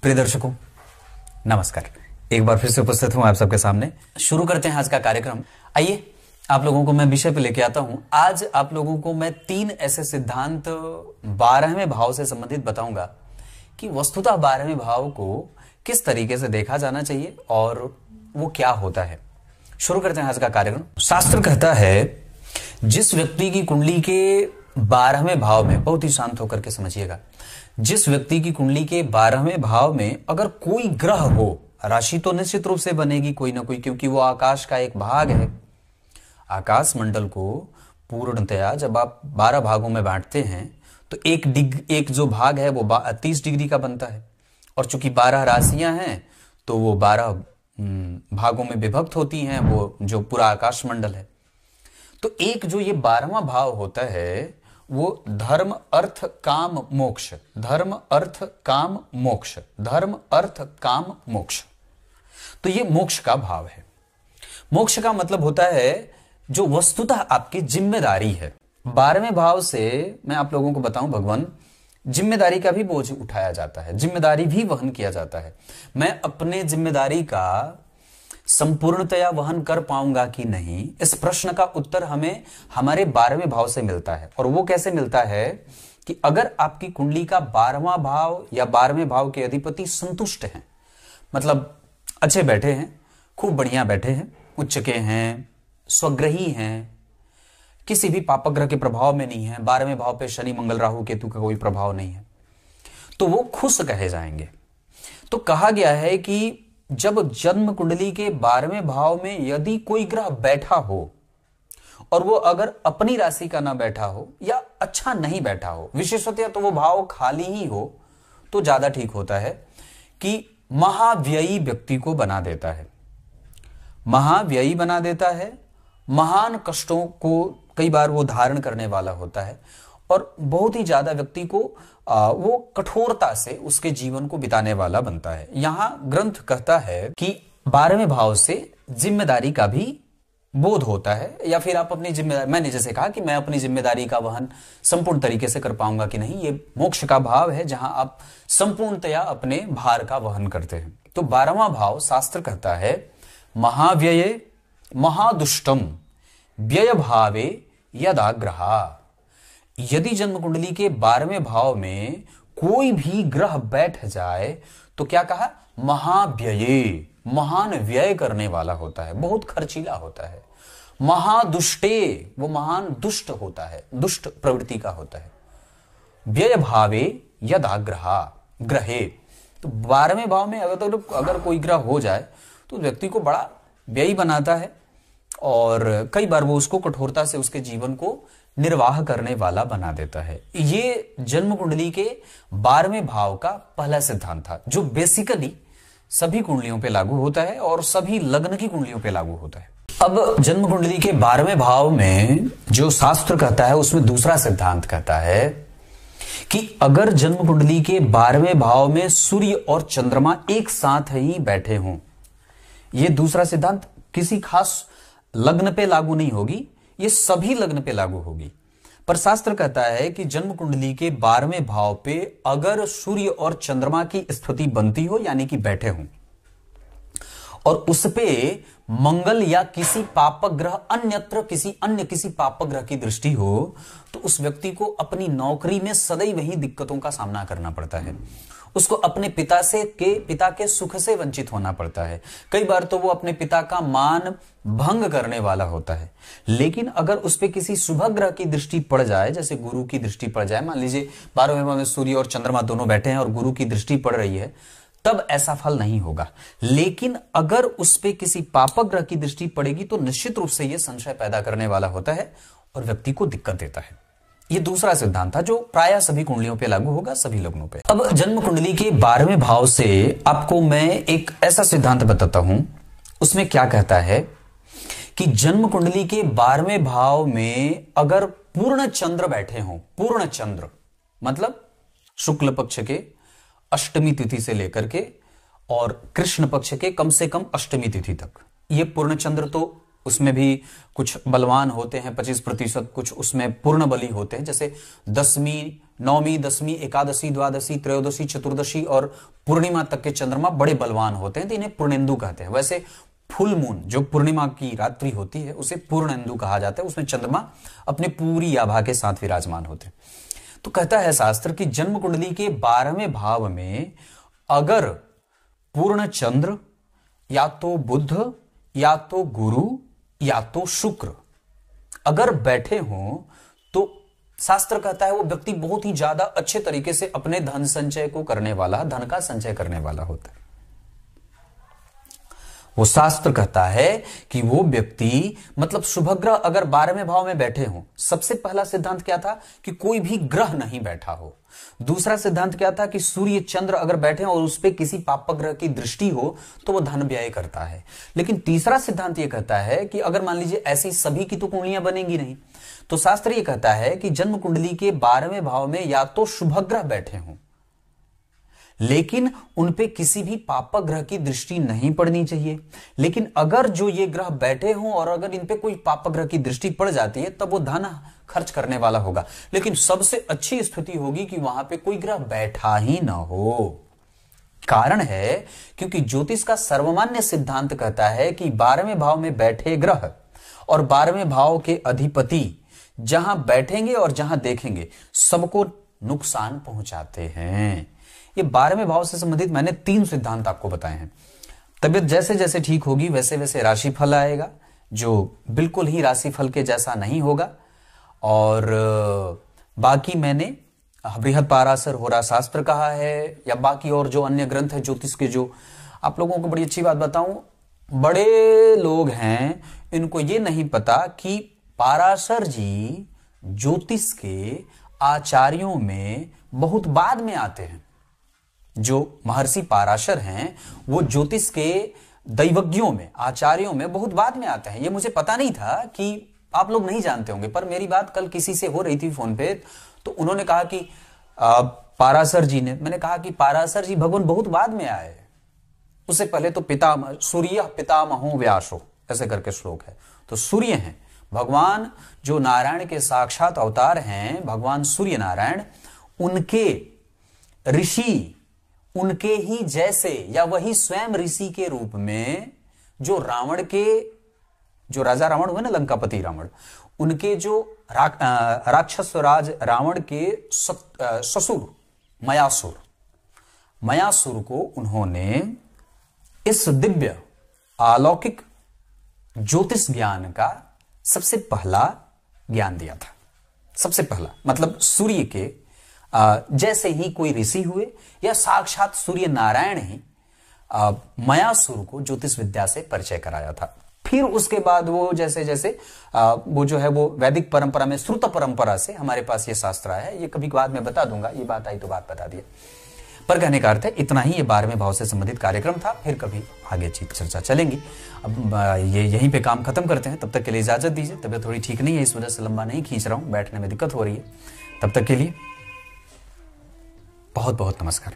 प्रिय दर्शकों, नमस्कार। एक बार फिर से उपस्थित हूं आप सबके सामने। शुरू करते हैं आज का कार्यक्रम। आइए आप लोगों को मैं विषय पे लेके आता हूं। आज आप लोगों को मैं 3 ऐसे सिद्धांत 12वें भाव से संबंधित बताऊंगा कि वस्तुतः 12वें भाव को किस तरीके से देखा जाना चाहिए और वो क्या होता है। शुरू करते हैं आज का कार्यक्रम। शास्त्र कहता है जिस व्यक्ति की कुंडली के 12वें भाव में, बहुत ही शांत होकर के समझिएगा, जिस व्यक्ति की कुंडली के 12वें भाव में अगर कोई ग्रह हो, राशि तो निश्चित रूप से बनेगी कोई ना कोई, क्योंकि वो आकाश का एक भाग है। आकाश मंडल को पूर्णतया जब आप 12 भागों में बांटते हैं तो एक जो भाग है वो 30 डिग्री का बनता है, और चूंकि 12 राशियां हैं तो वो 12 भागों में विभक्त होती हैं, वो जो पूरा आकाश मंडल है। तो एक जो ये 12वां भाव होता है वो धर्म अर्थ काम मोक्ष, धर्म अर्थ काम मोक्ष, धर्म अर्थ काम मोक्ष। तो ये मोक्ष का भाव है। मोक्ष का मतलब होता है जो वस्तुतः आपकी जिम्मेदारी है। 12वें भाव से मैं आप लोगों को बताऊं, भगवान, जिम्मेदारी का भी बोझ उठाया जाता है, जिम्मेदारी भी वहन किया जाता है। मैं अपने जिम्मेदारी का संपूर्णतया वहन कर पाऊंगा कि नहीं, इस प्रश्न का उत्तर हमें हमारे 12वें भाव से मिलता है। और वो कैसे मिलता है कि अगर आपकी कुंडली का 12वां भाव या 12वें भाव के अधिपति संतुष्ट हैं, मतलब अच्छे बैठे हैं, खूब बढ़िया बैठे हैं, उच्च के हैं, स्वग्रही हैं, किसी भी पापग्रह के प्रभाव में नहीं है, 12वें भाव पे शनि मंगल राहु केतु का कोई प्रभाव नहीं है, तो वो खुश कहे जाएंगे। तो कहा गया है कि जब जन्म कुंडली के 12वें भाव में यदि कोई ग्रह बैठा हो और वो अगर अपनी राशि का ना बैठा हो या अच्छा नहीं बैठा हो, विशेषतया तो वो भाव खाली ही हो, तो ज्यादा ठीक होता है कि महाव्ययी व्यक्ति को बना देता है, महाव्ययी बना देता है, महान कष्टों को कई बार वो धारण करने वाला होता है, और बहुत ही ज्यादा व्यक्ति को वो कठोरता से उसके जीवन को बिताने वाला बनता है। यहां ग्रंथ कहता है कि 12वें भाव से जिम्मेदारी का भी बोध होता है, या फिर आप अपनी जिम्मेदारी, मैंने जैसे कहा कि मैं अपनी जिम्मेदारी का वहन संपूर्ण तरीके से कर पाऊंगा कि नहीं, ये मोक्ष का भाव है जहां आप संपूर्णतया अपने भार का वहन करते हैं। तो 12वां भाव शास्त्र कहता है महाव्यये महादुष्टम व्यय भावे यदाग्रहा। यदि जन्म कुंडली के 12वें भाव में कोई भी ग्रह बैठ जाए तो क्या कहा, महाव्यये, महान व्यय करने वाला होता है, बहुत खर्चीला होता है। महादुष्टे, वो महान दुष्ट होता है, दुष्ट प्रवृत्ति का होता है। व्यय भावे यदाग्रहा ग्रहे, तो 12वें भाव में अगर कोई ग्रह हो जाए तो व्यक्ति को बड़ा व्ययी बनाता है, और कई बार वो उसको कठोरता से उसके जीवन को निर्वाह करने वाला बना देता है। ये जन्म कुंडली के 12वें भाव का पहला सिद्धांत था, जो बेसिकली सभी कुंडलियों पे लागू होता है और सभी लग्न की कुंडलियों पे लागू होता है। अब जन्म कुंडली के 12वें भाव में जो शास्त्र कहता है उसमें दूसरा सिद्धांत कहता है कि अगर जन्म कुंडली के 12वें भाव में सूर्य और चंद्रमा एक साथ ही बैठे हों, ये दूसरा सिद्धांत किसी खास लग्न पे लागू नहीं होगी, ये सभी लग्न पे लागू होगी। पर शास्त्र कहता है कि जन्म कुंडली के 12वें भाव पे अगर सूर्य और चंद्रमा की स्थिति बनती हो, यानी कि बैठे हों, और उस पे मंगल या किसी पापक ग्रह अन्यत्र किसी पापक ग्रह की दृष्टि हो, तो उस व्यक्ति को अपनी नौकरी में सदैव ही दिक्कतों का सामना करना पड़ता है। उसको अपने पिता के सुख से वंचित होना पड़ता है। कई बार तो वो अपने पिता का मान भंग करने वाला होता है। लेकिन अगर उस पे किसी शुभ ग्रह की दृष्टि पड़ जाए, जैसे गुरु की दृष्टि पड़ जाए, मान लीजिए 12वें भाव में सूर्य और चंद्रमा दोनों बैठे हैं और गुरु की दृष्टि पड़ रही है, तब ऐसा फल नहीं होगा। लेकिन अगर उस पे किसी पापक ग्रह की दृष्टि पड़ेगी तो निश्चित रूप से यह संशय पैदा करने वाला होता है और व्यक्ति को दिक्कत देता है। ये दूसरा सिद्धांत था जो प्रायः सभी कुंडलियों पे लागू होगा, सभी लग्नों पे। अब जन्म कुंडली के 12वें भाव से आपको मैं एक ऐसा सिद्धांत बताता हूं, उसमें क्या कहता है कि जन्म कुंडली के 12वें भाव में अगर पूर्ण चंद्र बैठे हों, पूर्ण चंद्र मतलब शुक्ल पक्ष के अष्टमी तिथि से लेकर के और कृष्ण पक्ष के कम से कम अष्टमी तिथि तक, ये पूर्ण चंद्र तो उसमें भी कुछ बलवान होते हैं 25%, कुछ उसमें पूर्ण बली होते हैं। जैसे दसवीं, नौवीं, 10वीं, एकादशी, द्वादशी, त्रयोदशी, चतुर्दशी और पूर्णिमा तक के चंद्रमा बड़े बलवान होते हैं, तो इन्हें पूर्णेंदु कहते हैं। वैसे फुल मून जो पूर्णिमा की रात्रि होती है उसे पूर्णेंदु कहा जाता है, उसमें चंद्रमा अपने पूरी आभा के साथ विराजमान होते हैं। तो कहता है शास्त्र कि जन्म कुंडली के 12वें भाव में अगर पूर्ण चंद्र या तो बुध या तो गुरु या तो शुक्र अगर बैठे हों तो शास्त्र कहता है वो व्यक्ति बहुत ही ज्यादा अच्छे तरीके से अपने धन संचय को करने वाला, धन का संचय करने वाला होता है। वो शास्त्र कहता है कि वो व्यक्ति मतलब शुभग्रह अगर 12वें भाव में बैठे हों। सबसे पहला सिद्धांत क्या था कि कोई भी ग्रह नहीं बैठा हो। दूसरा सिद्धांत क्या था कि सूर्य चंद्र अगर बैठे और उस पर किसी पापक ग्रह की दृष्टि हो तो वो धन व्यय करता है। लेकिन तीसरा सिद्धांत ये कहता है कि अगर मान लीजिए ऐसी सभी की तो कुंडलियां बनेंगी नहीं, तो शास्त्र ये कहता है कि जन्म कुंडली के 12वें भाव में या तो शुभग्रह बैठे हों लेकिन उनपे किसी भी पापक ग्रह की दृष्टि नहीं पड़नी चाहिए। लेकिन अगर जो ये ग्रह बैठे हों और अगर इन पे कोई पापक ग्रह की दृष्टि पड़ जाती है तब वो धन खर्च करने वाला होगा। लेकिन सबसे अच्छी स्थिति होगी कि वहां पे कोई ग्रह बैठा ही ना हो। कारण है क्योंकि ज्योतिष का सर्वमान्य सिद्धांत कहता है कि 12वें भाव में बैठे ग्रह और 12वें भाव के अधिपति जहां बैठेंगे और जहां देखेंगे सबको नुकसान पहुंचाते हैं। ये 12वें भाव से संबंधित मैंने 3 सिद्धांत आपको बताए हैं। तबियत जैसे जैसे ठीक होगी वैसे वैसे राशिफल आएगा जो बिल्कुल ही राशिफल के जैसा नहीं होगा। और बाकी मैंने बृहद पाराशर होरा शास्त्र कहा है या बाकी और जो अन्य ग्रंथ है ज्योतिष के, जो आप लोगों को बड़ी अच्छी बात बताऊं, बड़े लोग हैं इनको ये नहीं पता कि पाराशर जी ज्योतिष के आचार्यों में बहुत बाद में आते हैं। जो महर्षि पाराशर हैं वो ज्योतिष के दैवज्ञों में, आचार्यों में बहुत बाद में आते हैं। ये मुझे पता नहीं था, कि आप लोग नहीं जानते होंगे, पर मेरी बात कल किसी से हो रही थी फोन पे, तो उन्होंने कहा कि पाराशर जी ने, मैंने कहा कि पाराशर जी भगवान बहुत बाद में आए, उससे पहले तो पितामह सूर्य पितामहो व्यासो ऐसे करके श्लोक है। तो सूर्य हैं भगवान, जो नारायण के साक्षात अवतार हैं, भगवान सूर्य नारायण, उनके ऋषि उनके ही जैसे या वही स्वयं ऋषि के रूप में जो रावण के, जो राजा रावण हुए ना, लंकापति रावण, उनके जो राक्षस राज रावण के ससुर मयासुर को उन्होंने इस दिव्य अलौकिक ज्योतिष ज्ञान का सबसे पहला ज्ञान दिया था। सबसे पहला मतलब सूर्य के जैसे ही कोई ऋषि हुए या साक्षात सूर्य नारायण ही मयासुर को ज्योतिष विद्या से परिचय कराया था। फिर उसके बाद वो जैसे जैसे वो जो है वो वैदिक परंपरा में श्रुत परंपरा से हमारे पास ये शास्त्र आया है। ये कभी बाद में बता दूंगा, ये बात आई तो बात बता दिया। पर कहने का अर्थ है इतना ही ये 12वें भाव से संबंधित कार्यक्रम था। फिर कभी आगे चर्चा चलेंगी। अब ये यहीं पे काम खत्म करते हैं। तब तक के लिए इजाजत दीजिए। तबीयत थोड़ी ठीक नहीं है, इस वजह से लंबा नहीं खींच रहा हूं, बैठने में दिक्कत हो रही है। तब तक के लिए बहुत बहुत नमस्कार।